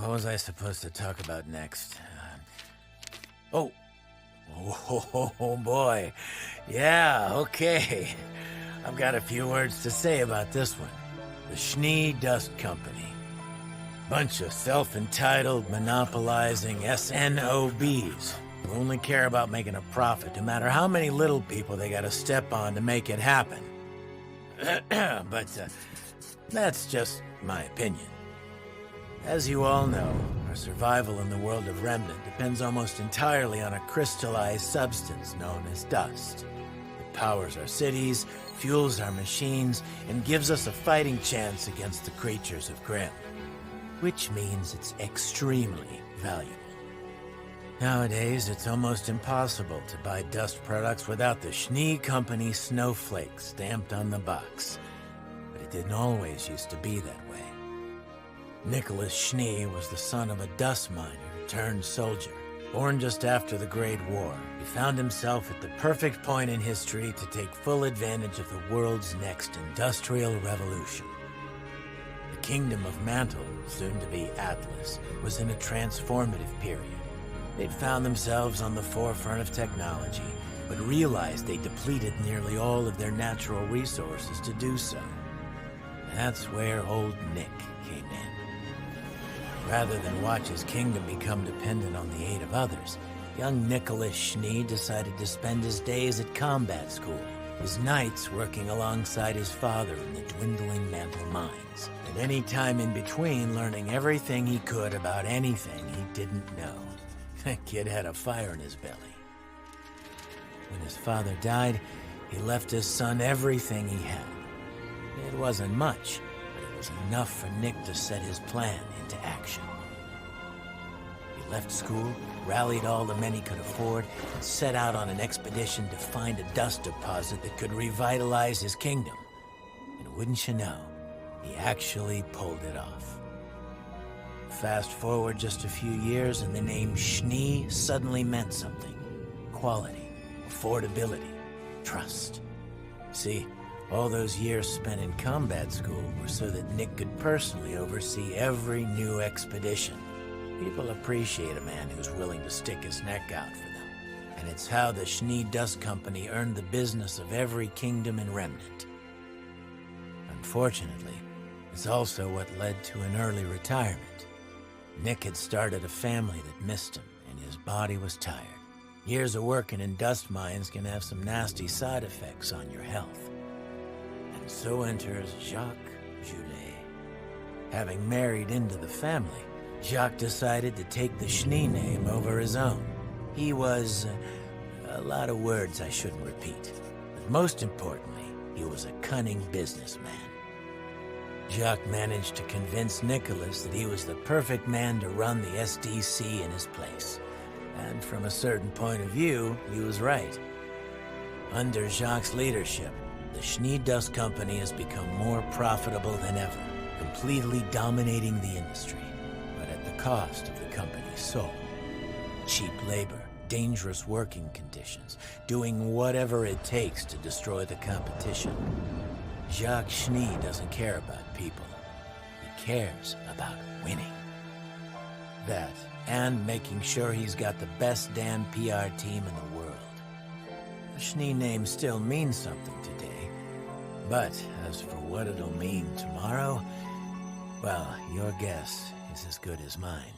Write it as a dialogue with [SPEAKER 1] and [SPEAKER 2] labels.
[SPEAKER 1] what was I supposed to talk about next? Oh, boy. Yeah, okay. I've got a few words to say about this one. The Schnee Dust Company. Bunch of self-entitled, monopolizing SNOBs who only care about making a profit, no matter how many little people they gotta step on to make it happen. But that's just my opinion. As you all know, our survival in the world of Remnant depends almost entirely on a crystallized substance known as dust. It powers our cities, fuels our machines, and gives us a fighting chance against the creatures of Grimm. Which means it's extremely valuable. Nowadays, it's almost impossible to buy dust products without the Schnee Company snowflake stamped on the box. But it didn't always used to be that way. Nicholas Schnee was the son of a dust miner turned soldier. Born just after the Great War, he found himself at the perfect point in history to take full advantage of the world's next industrial revolution. The Kingdom of Mantle, soon to be Atlas, was in a transformative period. They'd found themselves on the forefront of technology, but realized they depleted nearly all of their natural resources to do so. That's where old Nick came in. Rather than watch his kingdom become dependent on the aid of others, young Nicholas Schnee decided to spend his days at combat school, his nights working alongside his father in the dwindling Mantle mines, and any time in between learning everything he could about anything he didn't know. The kid had a fire in his belly. When his father died, he left his son everything he had. It wasn't much, but it was enough for Nick to set his plan into action. He left school, rallied all the men he could afford, and set out on an expedition to find a dust deposit that could revitalize his kingdom. And wouldn't you know, he actually pulled it off. Fast forward just a few years and the name Schnee suddenly meant something. Quality, affordability, trust. See, all those years spent in combat school were so that Nick could personally oversee every new expedition. People appreciate a man who's willing to stick his neck out for them. And it's how the Schnee Dust Company earned the business of every kingdom in Remnant. Unfortunately, it's also what led to an early retirement. Nick had started a family that missed him, and his body was tired. Years of working in dust mines can have some nasty side effects on your health. And so enters Jacques Joulet. Having married into the family, Jacques decided to take the Schnee name over his own. He was a lot of words I shouldn't repeat, but most importantly, he was a cunning businessman. Jacques managed to convince Nicholas that he was the perfect man to run the SDC in his place. And from a certain point of view, he was right. Under Jacques' leadership, the Schnee Dust Company has become more profitable than ever, completely dominating the industry, but at the cost of the company's soul. Cheap labor, dangerous working conditions, doing whatever it takes to destroy the competition. Jacques Schnee doesn't care about people. He cares about winning. That, and making sure he's got the best damn PR team in the world. The Schnee name still means something today, but as for what it'll mean tomorrow, well, your guess is as good as mine.